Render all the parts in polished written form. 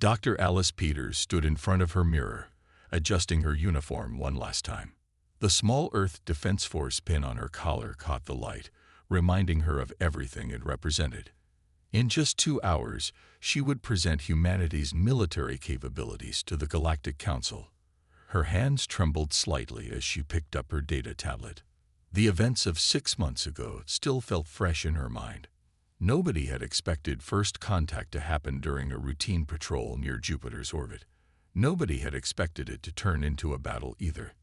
Dr. Alice Peters stood in front of her mirror, adjusting her uniform one last time. The small Earth Defense Force pin on her collar caught the light, reminding her of everything it represented. In just 2 hours, she would present humanity's military capabilities to the Galactic Council. Her hands trembled slightly as she picked up her data tablet. The events of 6 months ago still felt fresh in her mind. Nobody had expected first contact to happen during a routine patrol near Jupiter's orbit. Nobody had expected it to turn into a battle either.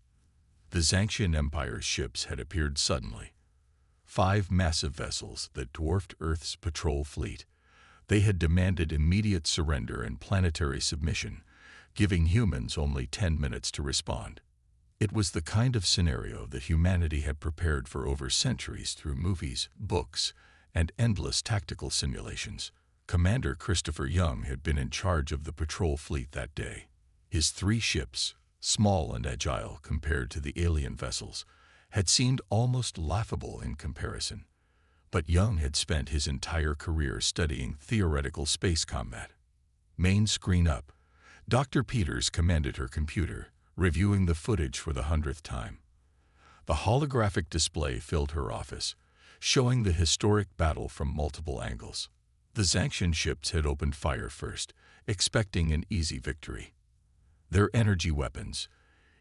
The Xanxian Empire's ships had appeared suddenly. 5 massive vessels that dwarfed Earth's patrol fleet. They had demanded immediate surrender and planetary submission, giving humans only 10 minutes to respond. It was the kind of scenario that humanity had prepared for over centuries through movies, books, and endless tactical simulations. Commander Christopher Young had been in charge of the patrol fleet that day. His 3 ships, small and agile compared to the alien vessels, had seemed almost laughable in comparison. But Young had spent his entire career studying theoretical space combat. Main screen up. Dr. Peters commanded her computer, reviewing the footage for the 100th time. The holographic display filled her office, showing the historic battle from multiple angles. The Xanxian ships had opened fire first, expecting an easy victory. Their energy weapons,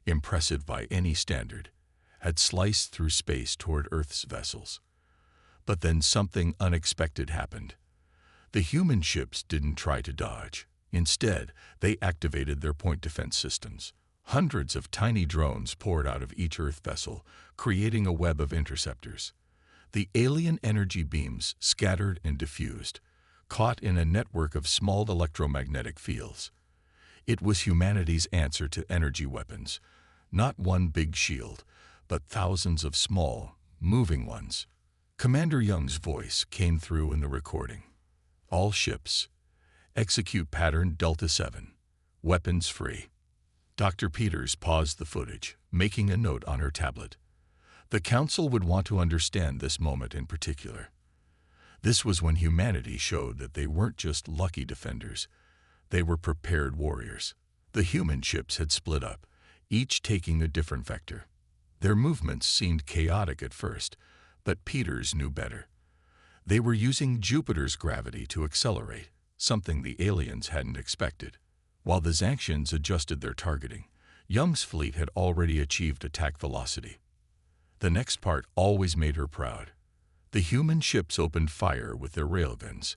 impressive by any standard, had sliced through space toward Earth's vessels. But then something unexpected happened. The human ships didn't try to dodge. Instead, they activated their point defense systems. Hundreds of tiny drones poured out of each Earth vessel, creating a web of interceptors. The alien energy beams scattered and diffused, caught in a network of small electromagnetic fields. It was humanity's answer to energy weapons, not one big shield, but thousands of small, moving ones. Commander Young's voice came through in the recording. All ships, execute pattern Delta 7, weapons free. Dr. Peters paused the footage, making a note on her tablet. The Council would want to understand this moment in particular. This was when humanity showed that they weren't just lucky defenders. They were prepared warriors. The human ships had split up, each taking a different vector. Their movements seemed chaotic at first, but Peters knew better. They were using Jupiter's gravity to accelerate, something the aliens hadn't expected. While the Xanxians adjusted their targeting, Young's fleet had already achieved attack velocity. The next part always made her proud. The human ships opened fire with their railguns,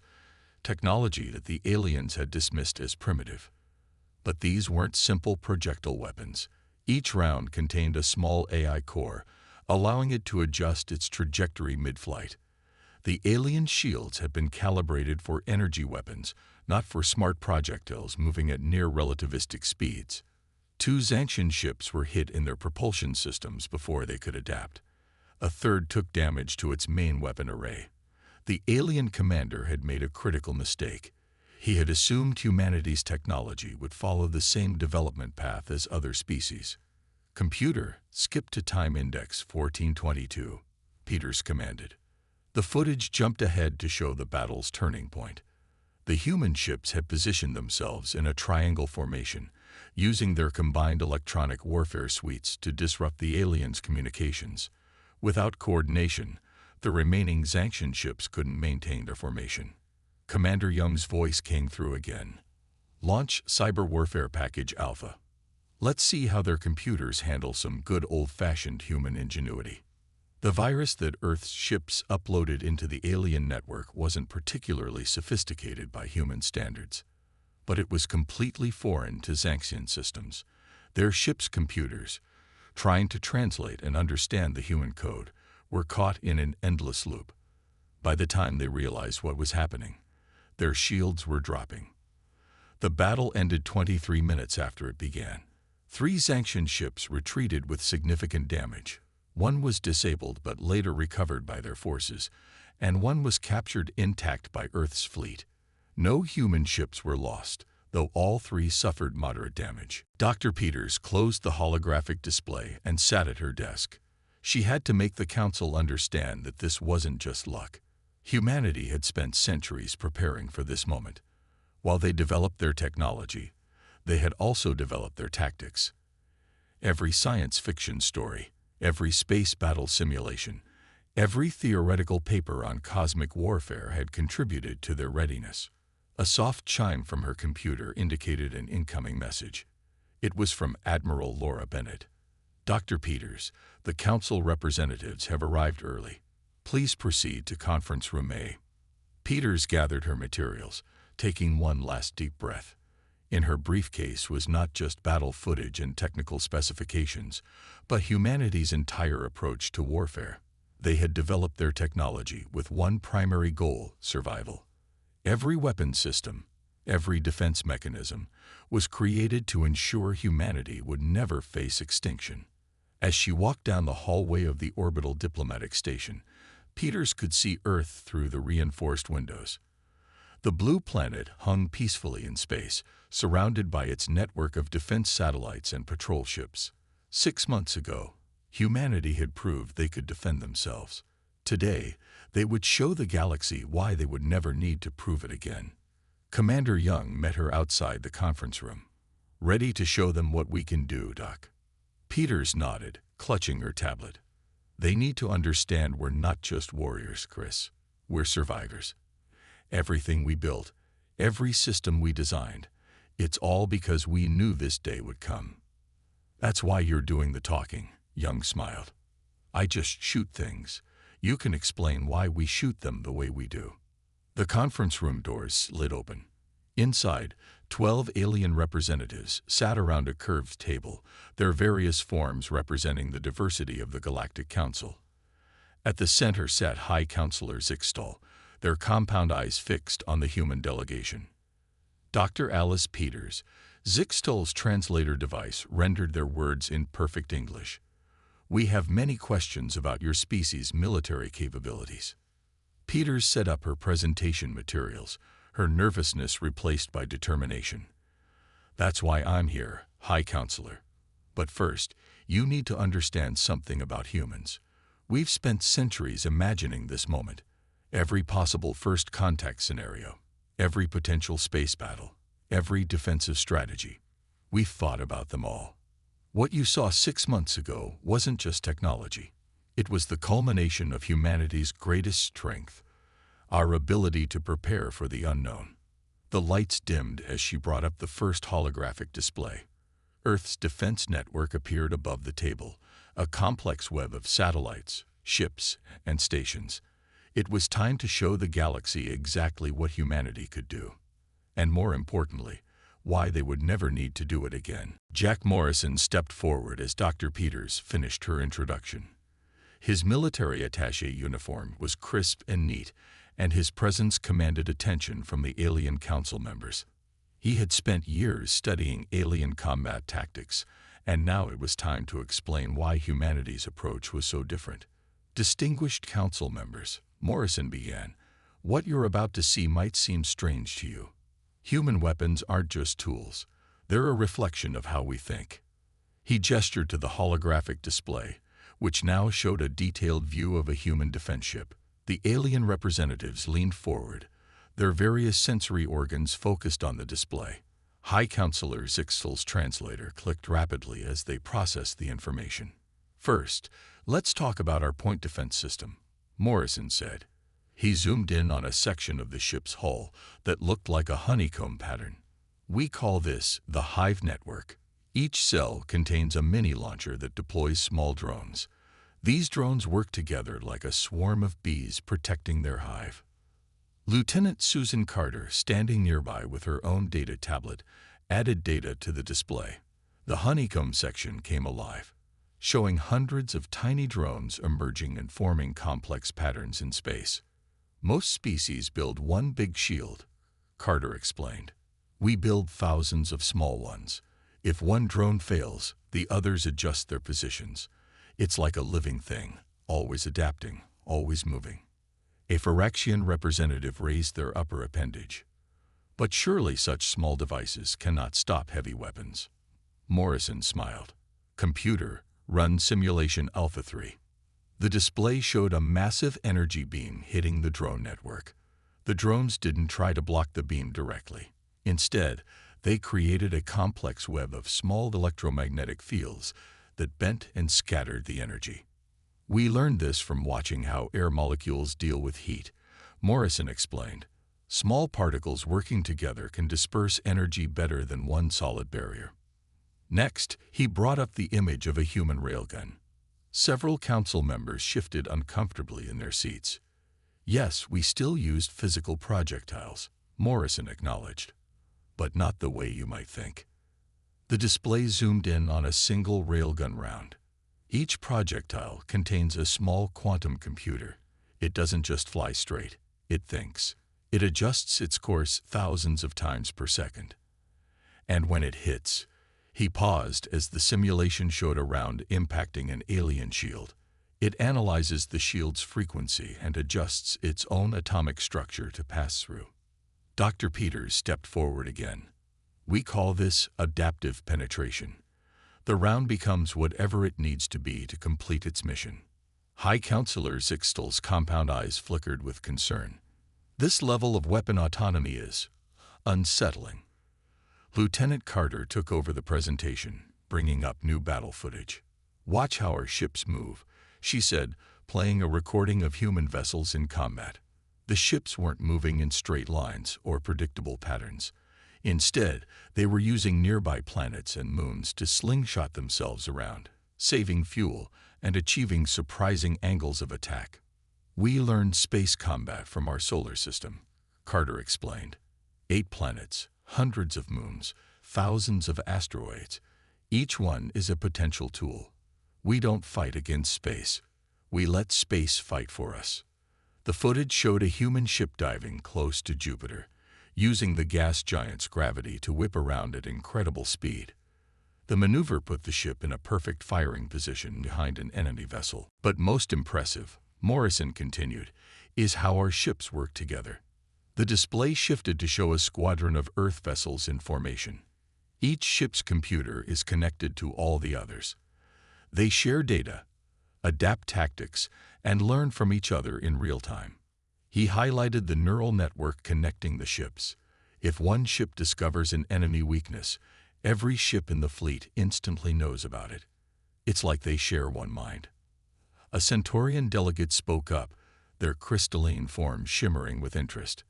technology that the aliens had dismissed as primitive. But these weren't simple projectile weapons. Each round contained a small AI core, allowing it to adjust its trajectory mid-flight. The alien shields had been calibrated for energy weapons, not for smart projectiles moving at near-relativistic speeds. 2 Xanxian ships were hit in their propulsion systems before they could adapt. A third took damage to its main weapon array. The alien commander had made a critical mistake. He had assumed humanity's technology would follow the same development path as other species. Computer, skip to time index 1422, Peters commanded. The footage jumped ahead to show the battle's turning point. The human ships had positioned themselves in a triangle formation, using their combined electronic warfare suites to disrupt the aliens' communications. Without coordination, the remaining Xanxian ships couldn't maintain their formation. Commander Young's voice came through again. Launch Cyber Warfare Package Alpha. Let's see how their computers handle some good old-fashioned human ingenuity. The virus that Earth's ships uploaded into the alien network wasn't particularly sophisticated by human standards, but it was completely foreign to Xanxian systems. Their ships' computers, trying to translate and understand the human code, were caught in an endless loop. By the time they realized what was happening, their shields were dropping. The battle ended 23 minutes after it began. 3 Xanxian ships retreated with significant damage. One was disabled but later recovered by their forces, and one was captured intact by Earth's fleet. No human ships were lost, though all 3 suffered moderate damage. Dr. Peters closed the holographic display and sat at her desk. She had to make the Council understand that this wasn't just luck. Humanity had spent centuries preparing for this moment. While they developed their technology, they had also developed their tactics. Every science fiction story, every space battle simulation, every theoretical paper on cosmic warfare had contributed to their readiness. A soft chime from her computer indicated an incoming message. It was from Admiral Laura Bennett. "Dr. Peters, the Council representatives have arrived early. Please proceed to Conference Room A." Peters gathered her materials, taking one last deep breath. In her briefcase was not just battle footage and technical specifications, but humanity's entire approach to warfare. They had developed their technology with one primary goal: survival. Every weapon system, every defense mechanism, was created to ensure humanity would never face extinction. As she walked down the hallway of the orbital diplomatic station, Peters could see Earth through the reinforced windows. The blue planet hung peacefully in space, surrounded by its network of defense satellites and patrol ships. 6 months ago, humanity had proved they could defend themselves. Today, they would show the galaxy why they would never need to prove it again. Commander Young met her outside the conference room. "Ready to show them what we can do, Doc?" Peters nodded, clutching her tablet. "They need to understand we're not just warriors, Chris. We're survivors. Everything we built, every system we designed, it's all because we knew this day would come." "That's why you're doing the talking," Young smiled. "I just shoot things. You can explain why we shoot them the way we do." The conference room doors slid open. Inside, 12 alien representatives sat around a curved table, their various forms representing the diversity of the Galactic Council. At the center sat High Counselor Zixtal, their compound eyes fixed on the human delegation. Dr. Alice Peters, Zixtal's translator device rendered their words in perfect English. "We have many questions about your species' military capabilities." Peters set up her presentation materials, her nervousness replaced by determination. "That's why I'm here, High Counselor. But first, you need to understand something about humans. We've spent centuries imagining this moment. Every possible first contact scenario, every potential space battle, every defensive strategy. We've thought about them all. What you saw 6 months ago wasn't just technology. It was the culmination of humanity's greatest strength, our ability to prepare for the unknown." The lights dimmed as she brought up the first holographic display. Earth's defense network appeared above the table, a complex web of satellites, ships, and stations. It was time to show the galaxy exactly what humanity could do. And more importantly, why they would never need to do it again. Jack Morrison stepped forward as Dr. Peters finished her introduction. His military attaché uniform was crisp and neat, and his presence commanded attention from the alien council members. He had spent years studying alien combat tactics, and now it was time to explain why humanity's approach was so different. "Distinguished council members," Morrison began, "what you're about to see might seem strange to you. Human weapons aren't just tools. They're a reflection of how we think." He gestured to the holographic display, which now showed a detailed view of a human defense ship. The alien representatives leaned forward, their various sensory organs focused on the display. High Counselor Zixtal's translator clicked rapidly as they processed the information. "First, let's talk about our point defense system," Morrison said. He zoomed in on a section of the ship's hull that looked like a honeycomb pattern. "We call this the Hive Network. Each cell contains a mini-launcher that deploys small drones. These drones work together like a swarm of bees protecting their hive." Lieutenant Susan Carter, standing nearby with her own data tablet, added data to the display. The honeycomb section came alive, showing hundreds of tiny drones emerging and forming complex patterns in space. "Most species build one big shield," Carter explained. "We build thousands of small ones. If one drone fails, the others adjust their positions. It's like a living thing, always adapting, always moving." A Phyraxian representative raised their upper appendage. "But surely such small devices cannot stop heavy weapons." Morrison smiled. "Computer, run Simulation Alpha 3. The display showed a massive energy beam hitting the drone network. The drones didn't try to block the beam directly. Instead, they created a complex web of small electromagnetic fields that bent and scattered the energy. We learned this from watching how air molecules deal with heat, Morrison explained. Small particles working together can disperse energy better than one solid barrier. Next, he brought up the image of a human railgun. Several council members shifted uncomfortably in their seats. Yes, we still used physical projectiles, Morrison acknowledged, but not the way you might think. The display zoomed in on a single railgun round. Each projectile contains a small quantum computer. It doesn't just fly straight, it thinks. It adjusts its course thousands of times per second. And when it hits, he paused as the simulation showed a round impacting an alien shield. It analyzes the shield's frequency and adjusts its own atomic structure to pass through. Dr. Peters stepped forward again. We call this adaptive penetration. The round becomes whatever it needs to be to complete its mission. High Counselor Zixtal's compound eyes flickered with concern. This level of weapon autonomy is unsettling. Lieutenant Carter took over the presentation, bringing up new battle footage. Watch how our ships move, she said, playing a recording of human vessels in combat. The ships weren't moving in straight lines or predictable patterns. Instead, they were using nearby planets and moons to slingshot themselves around, saving fuel and achieving surprising angles of attack. We learned space combat from our solar system, Carter explained. 8 planets, hundreds of moons, thousands of asteroids. Each one is a potential tool. We don't fight against space. We let space fight for us. The footage showed a human ship diving close to Jupiter, using the gas giant's gravity to whip around at incredible speed. The maneuver put the ship in a perfect firing position behind an enemy vessel. But most impressive, Morrison continued, is how our ships work together. The display shifted to show a squadron of Earth vessels in formation. Each ship's computer is connected to all the others. They share data, adapt tactics, and learn from each other in real time. He highlighted the neural network connecting the ships. If one ship discovers an enemy weakness, every ship in the fleet instantly knows about it. It's like they share one mind. A Centaurian delegate spoke up, their crystalline form shimmering with interest.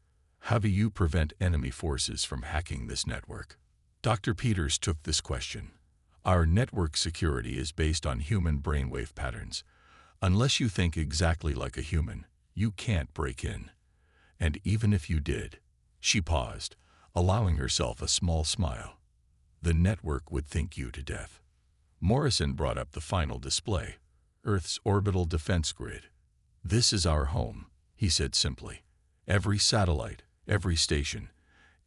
How do you prevent enemy forces from hacking this network? Dr. Peters took this question. Our network security is based on human brainwave patterns. Unless you think exactly like a human, you can't break in. And even if you did, she paused, allowing herself a small smile. The network would think you to death. Morrison brought up the final display, Earth's orbital defense grid. This is our home, he said simply. Every satellite, every station,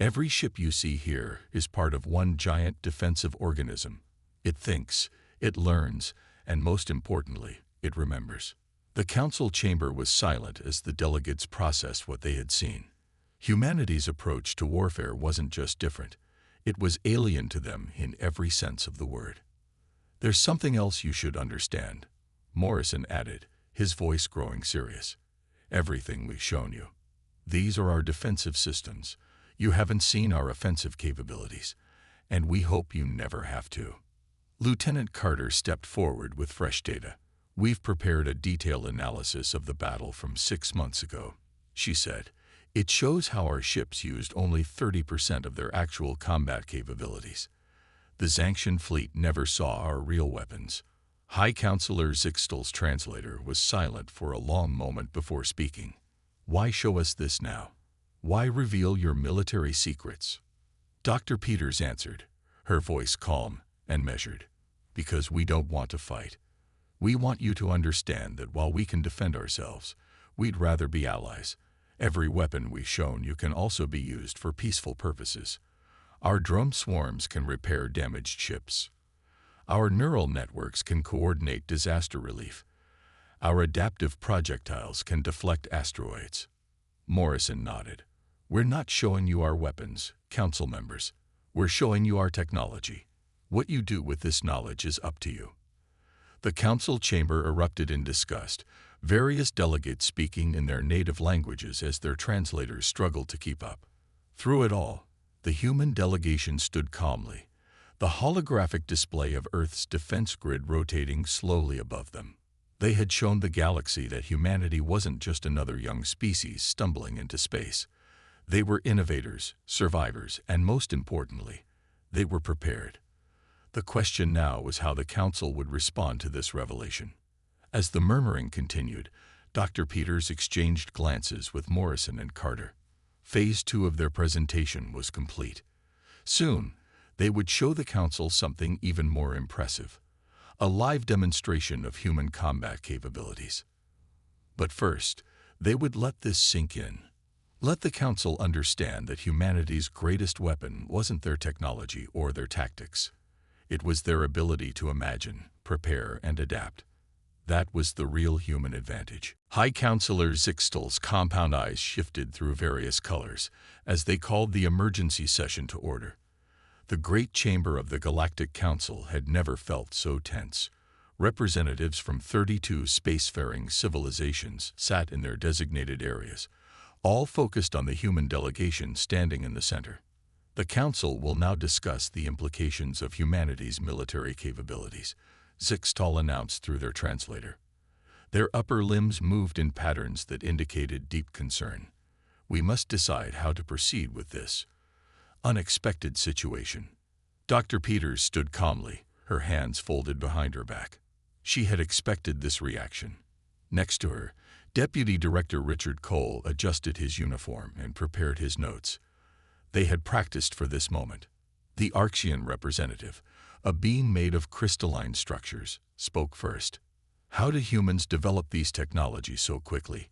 every ship you see here is part of one giant defensive organism. It thinks, it learns, and most importantly, it remembers. The council chamber was silent as the delegates processed what they had seen. Humanity's approach to warfare wasn't just different, it was alien to them in every sense of the word. There's something else you should understand, Morrison added, his voice growing serious. Everything we've shown you. These are our defensive systems. You haven't seen our offensive capabilities, and we hope you never have to. Lieutenant Carter stepped forward with fresh data. We've prepared a detailed analysis of the battle from 6 months ago, she said. It shows how our ships used only 30% of their actual combat capabilities. The Xanxian fleet never saw our real weapons. High Counselor Zixtal's translator was silent for a long moment before speaking. Why show us this now? Why reveal your military secrets? Dr. Peters answered, her voice calm and measured. Because we don't want to fight. We want you to understand that while we can defend ourselves, we'd rather be allies. Every weapon we've shown you can also be used for peaceful purposes. Our drone swarms can repair damaged ships. Our neural networks can coordinate disaster relief. Our adaptive projectiles can deflect asteroids. Morrison nodded. We're not showing you our weapons, council members. We're showing you our technology. What you do with this knowledge is up to you. The council chamber erupted in disgust, various delegates speaking in their native languages as their translators struggled to keep up. Through it all, The human delegation stood calmly, the holographic display of Earth's defense grid rotating slowly above them. They had shown the galaxy that humanity wasn't just another young species stumbling into space. They were innovators, survivors, and most importantly, they were prepared. The question now was how the Council would respond to this revelation. As the murmuring continued, Dr. Peters exchanged glances with Morrison and Carter. Phase 2 of their presentation was complete. Soon, they would show the Council something even more impressive, a live demonstration of human combat capabilities. But first, they would let this sink in. Let the Council understand that humanity's greatest weapon wasn't their technology or their tactics. It was their ability to imagine, prepare, and adapt. That was the real human advantage. High Counselor Zixtal's compound eyes shifted through various colors as they called the emergency session to order. The great chamber of the Galactic Council had never felt so tense. Representatives from 32 spacefaring civilizations sat in their designated areas, all focused on the human delegation standing in the center. The Council will now discuss the implications of humanity's military capabilities, Zixtal announced through their translator. Their upper limbs moved in patterns that indicated deep concern. We must decide how to proceed with this unexpected situation. Dr. Peters stood calmly, her hands folded behind her back. She had expected this reaction. Next to her, Deputy Director Richard Cole adjusted his uniform and prepared his notes. They had practiced for this moment. The Arxian representative, a being made of crystalline structures, spoke first. How do humans develop these technologies so quickly?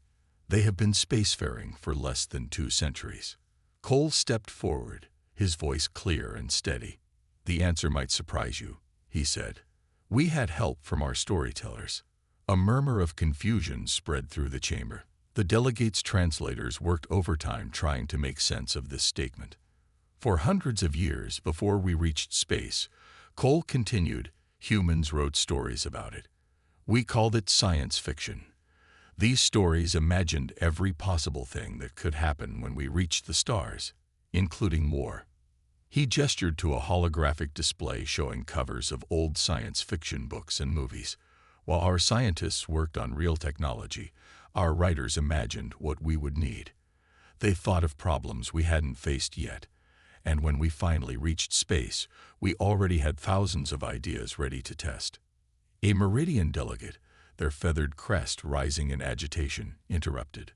They have been spacefaring for less than 2 centuries. Cole stepped forward, his voice clear and steady. The answer might surprise you, he said. We had help from our storytellers. A murmur of confusion spread through the chamber. The delegates' translators worked overtime trying to make sense of this statement. For hundreds of years before we reached space, Cole continued, humans wrote stories about it. We called it science fiction. These stories imagined every possible thing that could happen when we reached the stars, including war. He gestured to a holographic display showing covers of old science fiction books and movies. While our scientists worked on real technology, our writers imagined what we would need. They thought of problems we hadn't faced yet, and when we finally reached space, we already had thousands of ideas ready to test. A Meridian delegate, their feathered crest rising in agitation, interrupted.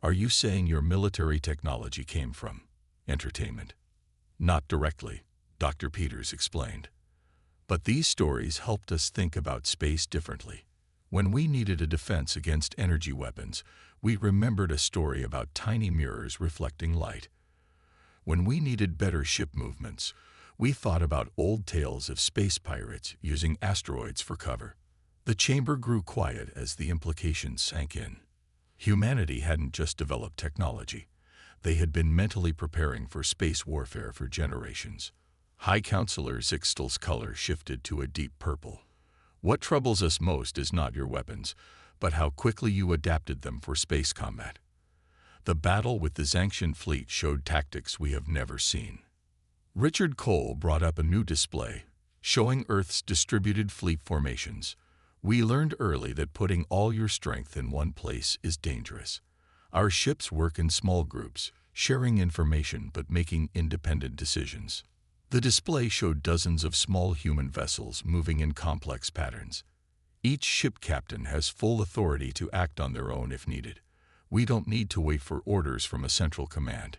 Are you saying your military technology came from entertainment? Not directly, Dr. Peters explained. But these stories helped us think about space differently. When we needed a defense against energy weapons, we remembered a story about tiny mirrors reflecting light. When we needed better ship movements, we thought about old tales of space pirates using asteroids for cover. The chamber grew quiet as the implications sank in. Humanity hadn't just developed technology. They had been mentally preparing for space warfare for generations. High Counselor Zixtal's color shifted to a deep purple. What troubles us most is not your weapons, but how quickly you adapted them for space combat. The battle with the Zanxian fleet showed tactics we have never seen. Richard Cole brought up a new display, showing Earth's distributed fleet formations. We learned early that putting all your strength in one place is dangerous. Our ships work in small groups, sharing information but making independent decisions. The display showed dozens of small human vessels moving in complex patterns. Each ship captain has full authority to act on their own if needed. We don't need to wait for orders from a central command.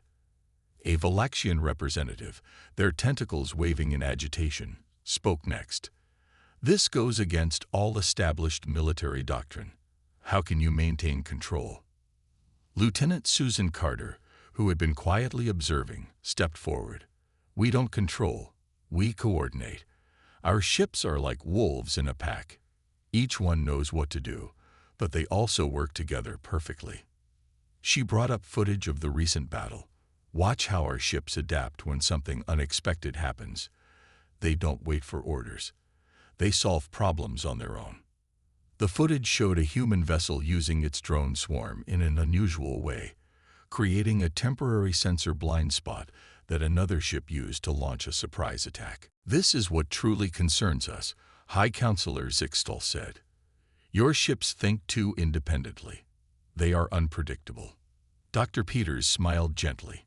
A Valaxian representative, their tentacles waving in agitation, spoke next. This goes against all established military doctrine. How can you maintain control? Lieutenant Susan Carter, who had been quietly observing, stepped forward. We don't control, we coordinate. Our ships are like wolves in a pack. Each one knows what to do, but they also work together perfectly. She brought up footage of the recent battle. Watch how our ships adapt when something unexpected happens. They don't wait for orders. They solve problems on their own. The footage showed a human vessel using its drone swarm in an unusual way, creating a temporary sensor blind spot that another ship used to launch a surprise attack. "This is what truly concerns us," High Counselor Zixtal said. "Your ships think too independently. They are unpredictable." Dr. Peters smiled gently.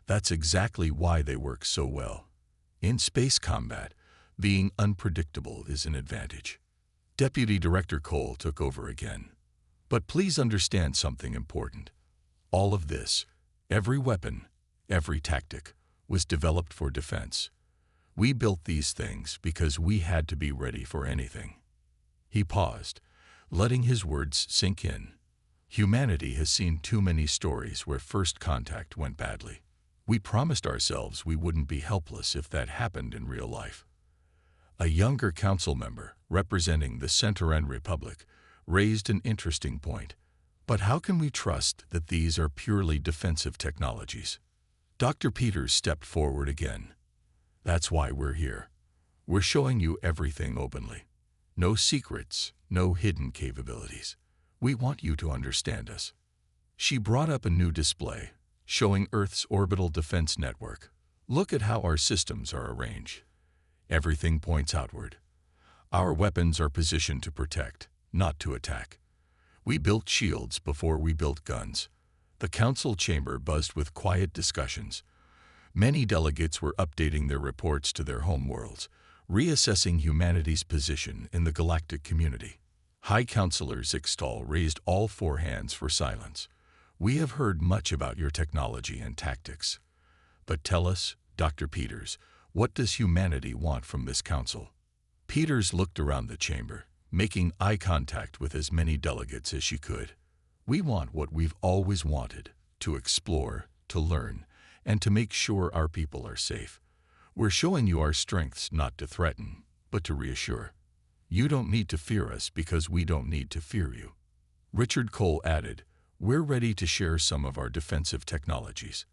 "That's exactly why they work so well. In space combat, being unpredictable is an advantage." Deputy Director Cole took over again. "But please understand something important. All of this, every weapon, every tactic, was developed for defense. We built these things because we had to be ready for anything." He paused, letting his words sink in. "Humanity has seen too many stories where first contact went badly. We promised ourselves we wouldn't be helpless if that happened in real life." A younger council member, representing the Centauran Republic, raised an interesting point. "But how can we trust that these are purely defensive technologies?" Dr. Peters stepped forward again. "That's why we're here. We're showing you everything openly. No secrets, no hidden capabilities. We want you to understand us." She brought up a new display, showing Earth's orbital defense network. "Look at how our systems are arranged. Everything points outward. Our weapons are positioned to protect, not to attack. We built shields before we built guns." The council chamber buzzed with quiet discussions. Many delegates were updating their reports to their homeworlds, reassessing humanity's position in the galactic community. High Counselor Zixtal raised all four hands for silence. "We have heard much about your technology and tactics. But tell us, Dr. Peters, what does humanity want from this council?" Peters looked around the chamber, making eye contact with as many delegates as she could. "We want what we've always wanted, to explore, to learn, and to make sure our people are safe. We're showing you our strengths not to threaten, but to reassure. You don't need to fear us because we don't need to fear you." Richard Cole added, "We're ready to share some of our defensive technologies.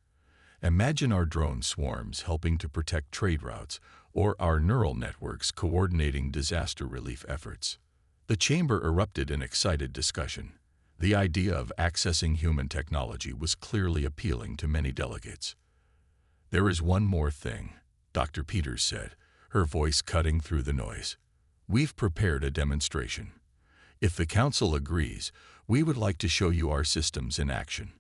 Imagine our drone swarms helping to protect trade routes, or our neural networks coordinating disaster relief efforts." The chamber erupted in excited discussion. The idea of accessing human technology was clearly appealing to many delegates. "There is one more thing," Dr. Peters said, her voice cutting through the noise. "We've prepared a demonstration. If the council agrees, we would like to show you our systems in action.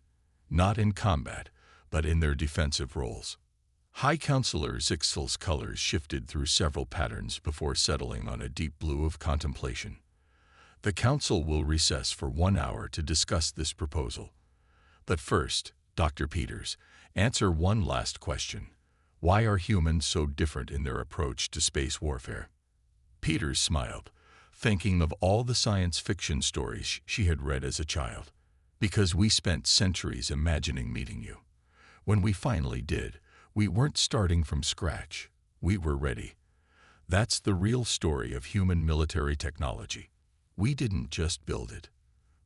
Not in combat, but in their defensive roles." High Counselor Zixtal's colors shifted through several patterns before settling on a deep blue of contemplation. "The council will recess for 1 hour to discuss this proposal. But first, Dr. Peters, answer one last question. Why are humans so different in their approach to space warfare?" Peters smiled, thinking of all the science fiction stories she had read as a child. "Because we spent centuries imagining meeting you. When we finally did, we weren't starting from scratch. We were ready. That's the real story of human military technology. We didn't just build it.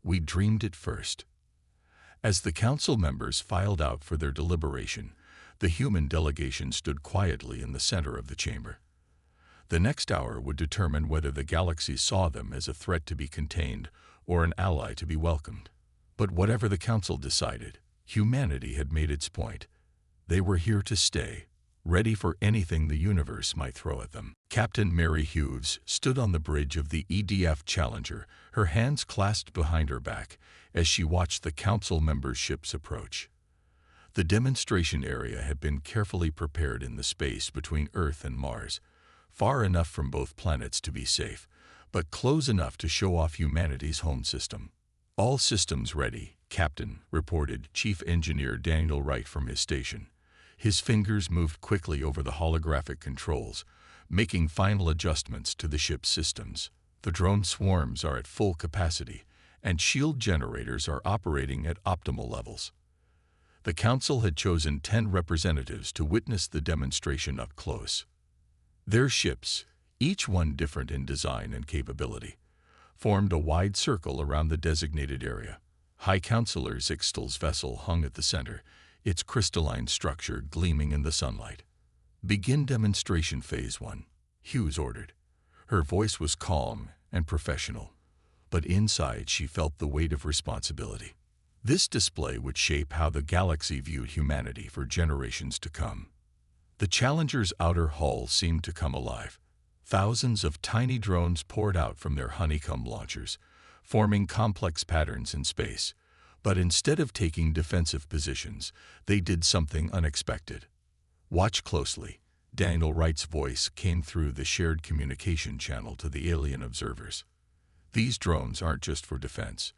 We dreamed it first." As the council members filed out for their deliberation, the human delegation stood quietly in the center of the chamber. The next hour would determine whether the galaxy saw them as a threat to be contained or an ally to be welcomed. But whatever the council decided, humanity had made its point. They were here to stay, ready for anything the universe might throw at them. Captain Mary Hughes stood on the bridge of the EDF Challenger, her hands clasped behind her back, as she watched the council members' ships approach. The demonstration area had been carefully prepared in the space between Earth and Mars, far enough from both planets to be safe, but close enough to show off humanity's home system. "All systems ready, Captain," reported Chief Engineer Daniel Wright from his station. His fingers moved quickly over the holographic controls, making final adjustments to the ship's systems. "The drone swarms are at full capacity, and shield generators are operating at optimal levels." The council had chosen 10 representatives to witness the demonstration up close. Their ships, each one different in design and capability, formed a wide circle around the designated area. High Counselor Zixtal's vessel hung at the center, its crystalline structure gleaming in the sunlight. "Begin demonstration phase 1, Hughes ordered. Her voice was calm and professional, but inside she felt the weight of responsibility. This display would shape how the galaxy viewed humanity for generations to come. The Challenger's outer hull seemed to come alive. Thousands of tiny drones poured out from their honeycomb launchers, forming complex patterns in space. But instead of taking defensive positions, they did something unexpected. "Watch closely," Daniel Wright's voice came through the shared communication channel to the alien observers. "These drones aren't just for defense.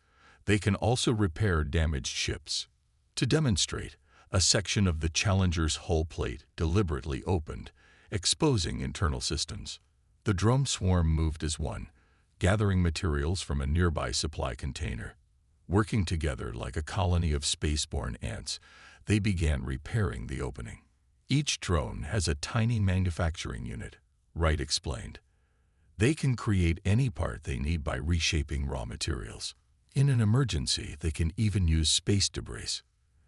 They can also repair damaged ships." To demonstrate, a section of the Challenger's hull plate deliberately opened, exposing internal systems. The drone swarm moved as one, gathering materials from a nearby supply container. Working together like a colony of spaceborne ants, they began repairing the opening. "Each drone has a tiny manufacturing unit," Wright explained. "They can create any part they need by reshaping raw materials. In an emergency, they can even use space debris."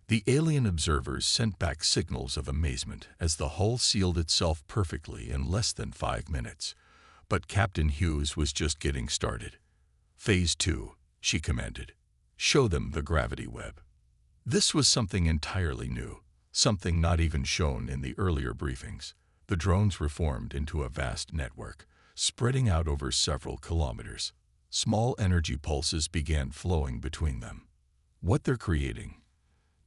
The alien observers sent back signals of amazement as the hull sealed itself perfectly in less than 5 minutes. But Captain Hughes was just getting started. "Phase 2, she commanded. "Show them the gravity web." This was something entirely new, something not even shown in the earlier briefings. The drones reformed into a vast network, spreading out over several kilometers. Small energy pulses began flowing between them. "What they're creating,"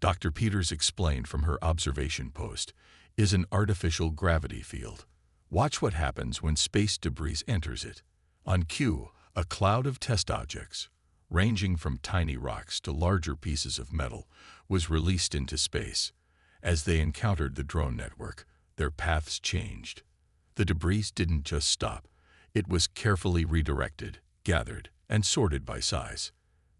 Dr. Peters explained from her observation post, "is an artificial gravity field. Watch what happens when space debris enters it." On cue, a cloud of test objects, ranging from tiny rocks to larger pieces of metal, was released into space. As they encountered the drone network, their paths changed. The debris didn't just stop. It was carefully redirected, gathered, and sorted by size.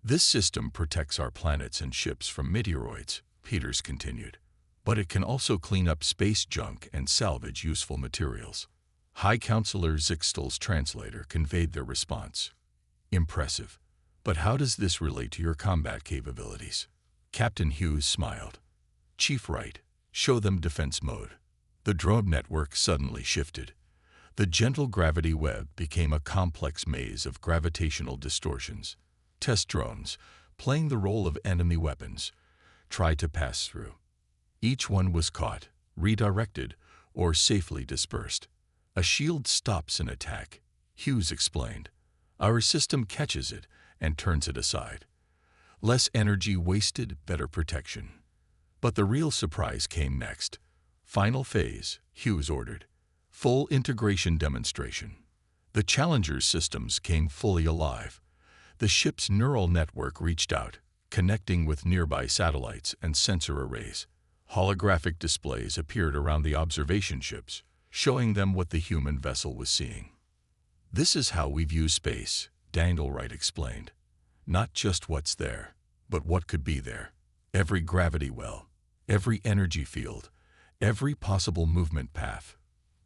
"This system protects our planets and ships from meteoroids," Peters continued. "But it can also clean up space junk and salvage useful materials." High Counselor Zixtel's translator conveyed their response. "Impressive. But how does this relate to your combat capabilities?" Captain Hughes smiled. "Chief Wright, show them defense mode." The drone network suddenly shifted. The gentle gravity web became a complex maze of gravitational distortions. Test drones, playing the role of enemy weapons, tried to pass through. Each one was caught, redirected, or safely dispersed. "A shield stops an attack," Hughes explained. "Our system catches it and turns it aside. Less energy wasted, better protection." But the real surprise came next. "Final phase," Hughes ordered. "Full integration demonstration." The Challenger's systems came fully alive. The ship's neural network reached out, connecting with nearby satellites and sensor arrays. Holographic displays appeared around the observation ships, showing them what the human vessel was seeing. "This is how we view space," Daniel Wright explained. "Not just what's there, but what could be there. Every gravity well, every energy field, every possible movement path.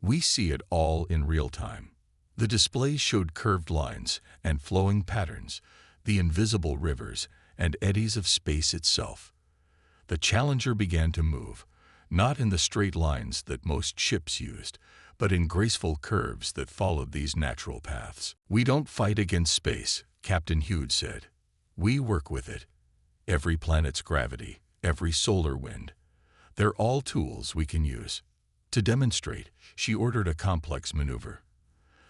We see it all in real time." The displays showed curved lines and flowing patterns, the invisible rivers and eddies of space itself. The Challenger began to move, not in the straight lines that most ships used, but in graceful curves that followed these natural paths. "We don't fight against space," Captain Hughes said. "We work with it. Every planet's gravity, every solar wind. They're all tools we can use." To demonstrate, she ordered a complex maneuver.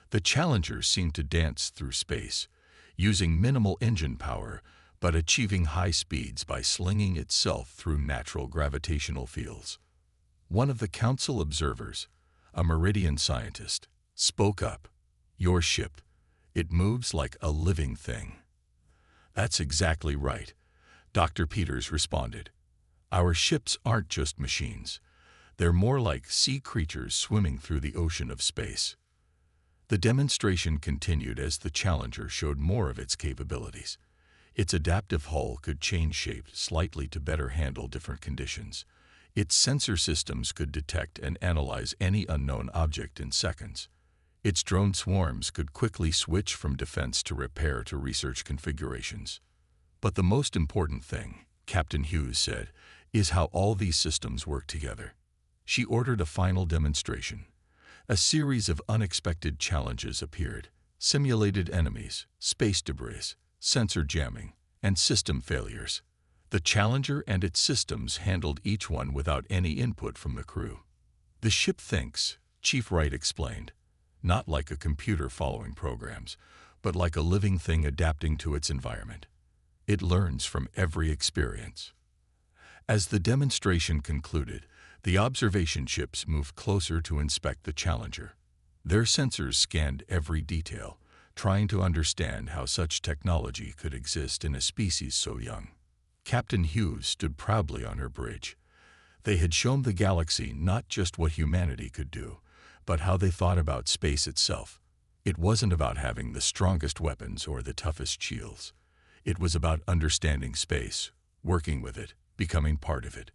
The Challenger seemed to dance through space, using minimal engine power, but achieving high speeds by slinging itself through natural gravitational fields. One of the Council observers, a Meridian scientist, spoke up. "Your ship, it moves like a living thing." "That's exactly right," Dr. Peters responded. "Our ships aren't just machines. They're more like sea creatures swimming through the ocean of space." The demonstration continued as the Challenger showed more of its capabilities. Its adaptive hull could change shape slightly to better handle different conditions. Its sensor systems could detect and analyze any unknown object in seconds. Its drone swarms could quickly switch from defense to repair to research configurations. "But the most important thing," Captain Hughes said, "is how all these systems work together." She ordered a final demonstration. A series of unexpected challenges appeared: simulated enemies, space debris, sensor jamming, and system failures. The Challenger and its systems handled each one without any input from the crew. The ship thinks, Chief Wright explained, not like a computer following programs, but like a living thing adapting to its environment. It learns from every experience. As the demonstration concluded, the observation ships moved closer to inspect the Challenger. Their sensors scanned every detail, trying to understand how such technology could exist in a species so young. Captain Hughes stood proudly on her bridge. They had shown the galaxy not just what humanity could do, but how they thought about space itself. It wasn't about having the strongest weapons or the toughest shields. It was about understanding space, working with it, becoming part of it.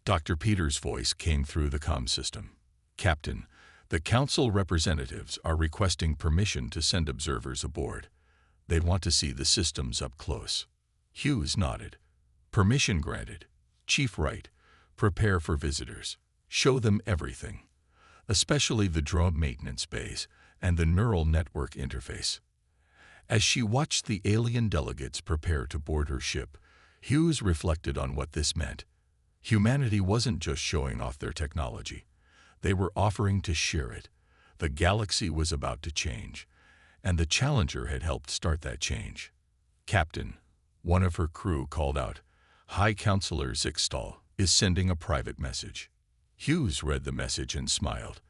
Dr. Peters' voice came through the comm system. Captain, the Council representatives are requesting permission to send observers aboard. They want to see the systems up close. Hughes nodded. Permission granted. Chief Wright, prepare for visitors. Show them everything, especially the drone maintenance bays and the neural network interface. As she watched the alien delegates prepare to board her ship, Hughes reflected on what this meant. Humanity wasn't just showing off their technology. They were offering to share it. The galaxy was about to change, and the Challenger had helped start that change. Captain, one of her crew called out, High Counselor Zixtal is sending a private message. Hughes read the message and smiled.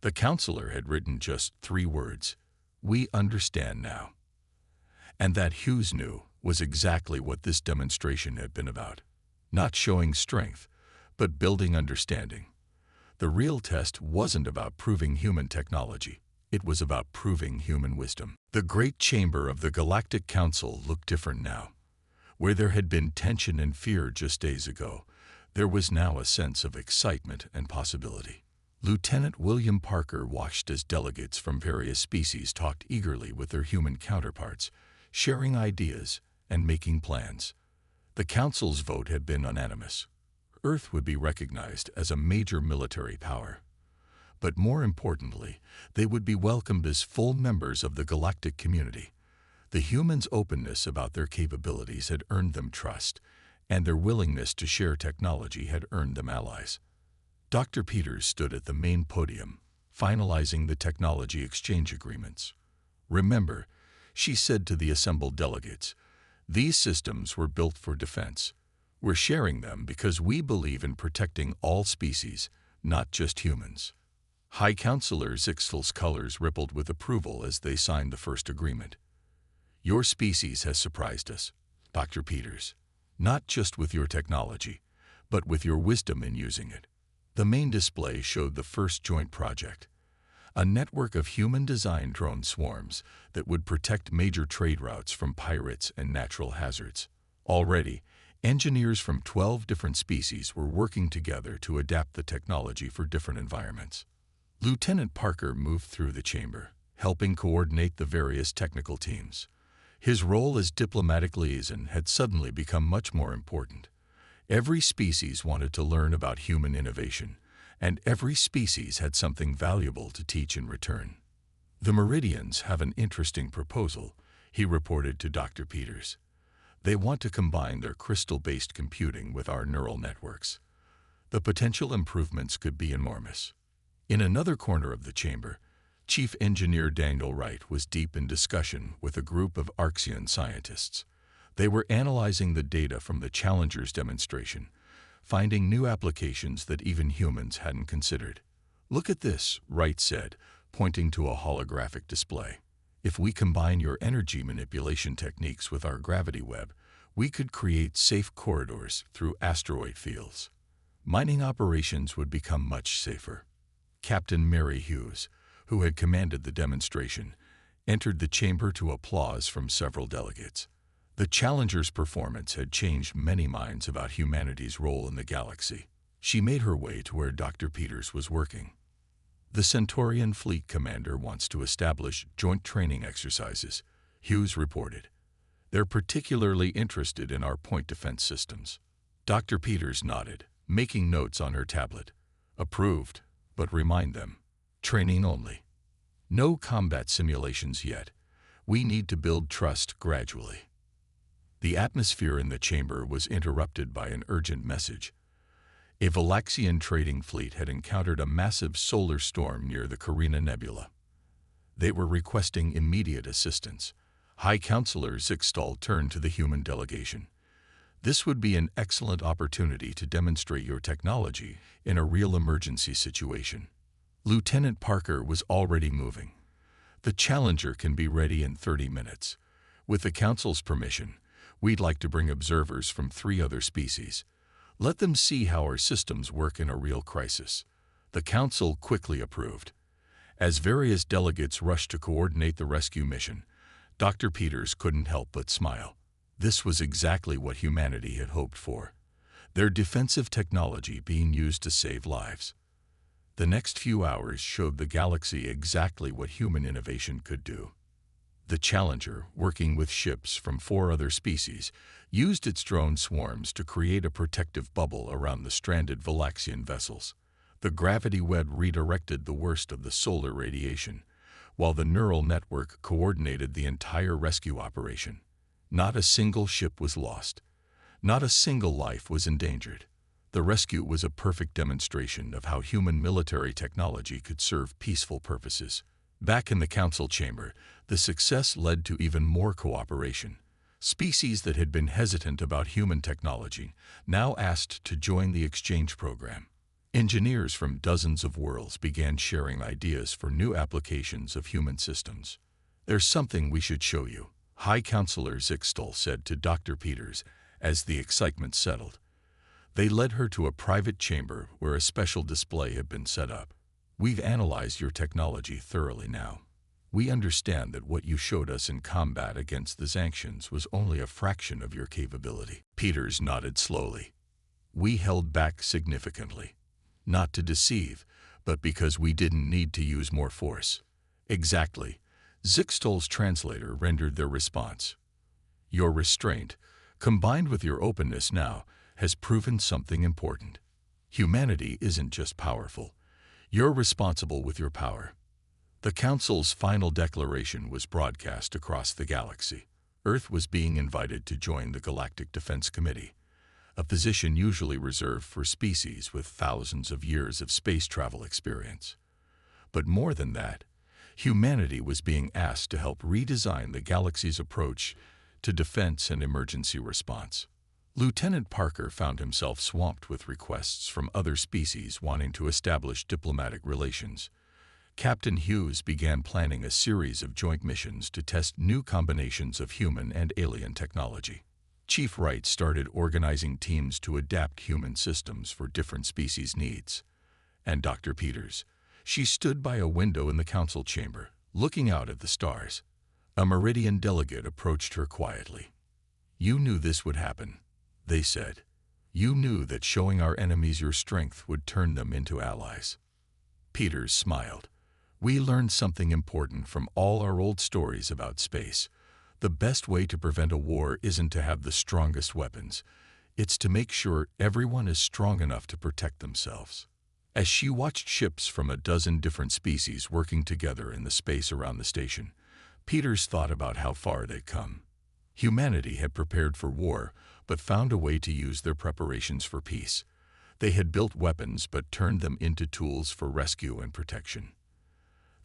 The counselor had written just 3 words, We understand now. And that Hughes knew was exactly what this demonstration had been about. Not showing strength, but building understanding. The real test wasn't about proving human technology. It was about proving human wisdom. The great chamber of the Galactic Council looked different now. Where there had been tension and fear just days ago, there was now a sense of excitement and possibility. Lieutenant William Parker watched as delegates from various species talked eagerly with their human counterparts, sharing ideas and making plans. The Council's vote had been unanimous. Earth would be recognized as a major military power. But more importantly, they would be welcomed as full members of the galactic community. The humans' openness about their capabilities had earned them trust, and their willingness to share technology had earned them allies. Dr. Peters stood at the main podium, finalizing the technology exchange agreements. Remember, she said to the assembled delegates, these systems were built for defense. We're sharing them because we believe in protecting all species, not just humans. High Counselor Zixtal's colors rippled with approval as they signed the first agreement. Your species has surprised us, Dr. Peters, not just with your technology, but with your wisdom in using it. The main display showed the first joint project, a network of human-designed drone swarms that would protect major trade routes from pirates and natural hazards. Already, engineers from 12 different species were working together to adapt the technology for different environments. Lieutenant Parker moved through the chamber, helping coordinate the various technical teams. His role as diplomatic liaison had suddenly become much more important. Every species wanted to learn about human innovation, and every species had something valuable to teach in return. The Meridians have an interesting proposal, he reported to Dr. Peters. They want to combine their crystal-based computing with our neural networks. The potential improvements could be enormous. In another corner of the chamber, Chief Engineer Daniel Wright was deep in discussion with a group of Arxian scientists. They were analyzing the data from the Challenger's demonstration, finding new applications that even humans hadn't considered. Look at this, Wright said, pointing to a holographic display. If we combine your energy manipulation techniques with our gravity web, we could create safe corridors through asteroid fields. Mining operations would become much safer. Captain Mary Hughes, who had commanded the demonstration, entered the chamber to applause from several delegates. The Challenger's performance had changed many minds about humanity's role in the galaxy. She made her way to where Dr. Peters was working. The Centaurian fleet commander wants to establish joint training exercises, Hughes reported. They're particularly interested in our point defense systems. Dr. Peters nodded, making notes on her tablet. Approved, but remind them, training only. No combat simulations yet. We need to build trust gradually. The atmosphere in the chamber was interrupted by an urgent message. A Valaxian trading fleet had encountered a massive solar storm near the Carina Nebula. They were requesting immediate assistance. High Counselor Zixtal turned to the human delegation. This would be an excellent opportunity to demonstrate your technology in a real emergency situation. Lieutenant Parker was already moving. The Challenger can be ready in 30 minutes. With the Council's permission, we'd like to bring observers from 3 other species. Let them see how our systems work in a real crisis. The Council quickly approved. As various delegates rushed to coordinate the rescue mission, Dr. Peters couldn't help but smile. This was exactly what humanity had hoped for. Their defensive technology being used to save lives. The next few hours showed the galaxy exactly what human innovation could do. The Challenger, working with ships from 4 other species, used its drone swarms to create a protective bubble around the stranded Valaxian vessels. The gravity web redirected the worst of the solar radiation, while the neural network coordinated the entire rescue operation. Not a single ship was lost. Not a single life was endangered. The rescue was a perfect demonstration of how human military technology could serve peaceful purposes. Back in the Council chamber, the success led to even more cooperation. Species that had been hesitant about human technology now asked to join the exchange program. Engineers from dozens of worlds began sharing ideas for new applications of human systems. "There's something we should show you," High Counselor Zixtal said to Dr. Peters as the excitement settled. They led her to a private chamber where a special display had been set up. "We've analyzed your technology thoroughly now. We understand that what you showed us in combat against the Zanxians was only a fraction of your capability." Peters nodded slowly. "We held back significantly. Not to deceive, but because we didn't need to use more force." "Exactly," Zixtal's translator rendered their response. "Your restraint, combined with your openness now, has proven something important. Humanity isn't just powerful. You're responsible with your power." The Council's final declaration was broadcast across the galaxy. Earth was being invited to join the Galactic Defense Committee, a position usually reserved for species with thousands of years of space travel experience. But more than that, humanity was being asked to help redesign the galaxy's approach to defense and emergency response. Lieutenant Parker found himself swamped with requests from other species wanting to establish diplomatic relations. Captain Hughes began planning a series of joint missions to test new combinations of human and alien technology. Chief Wright started organizing teams to adapt human systems for different species' needs. And Dr. Peters, she stood by a window in the Council chamber, looking out at the stars. A Meridian delegate approached her quietly. "You knew this would happen," they said. "You knew that showing our enemies your strength would turn them into allies." Peters smiled. "We learned something important from all our old stories about space. The best way to prevent a war isn't to have the strongest weapons. It's to make sure everyone is strong enough to protect themselves." As she watched ships from a dozen different species working together in the space around the station, Peters thought about how far they'd come. Humanity had prepared for war, but found a way to use their preparations for peace. They had built weapons but turned them into tools for rescue and protection.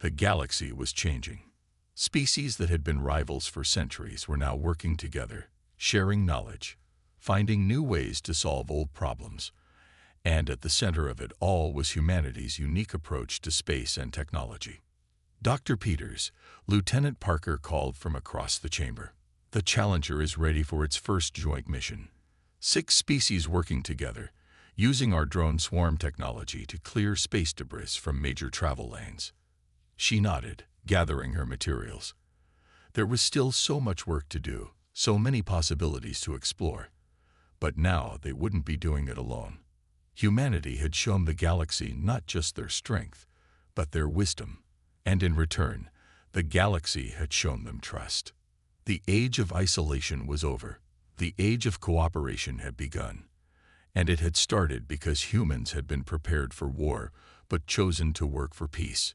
The galaxy was changing. Species that had been rivals for centuries were now working together, sharing knowledge, finding new ways to solve old problems. And at the center of it all was humanity's unique approach to space and technology. "Dr. Peters," Lieutenant Parker called from across the chamber. "The Challenger is ready for its first joint mission. 6 species working together, using our drone swarm technology to clear space debris from major travel lanes." She nodded, gathering her materials. There was still so much work to do, so many possibilities to explore. But now they wouldn't be doing it alone. Humanity had shown the galaxy not just their strength, but their wisdom. And in return, the galaxy had shown them trust. The age of isolation was over. The age of cooperation had begun. And it had started because humans had been prepared for war, but chosen to work for peace.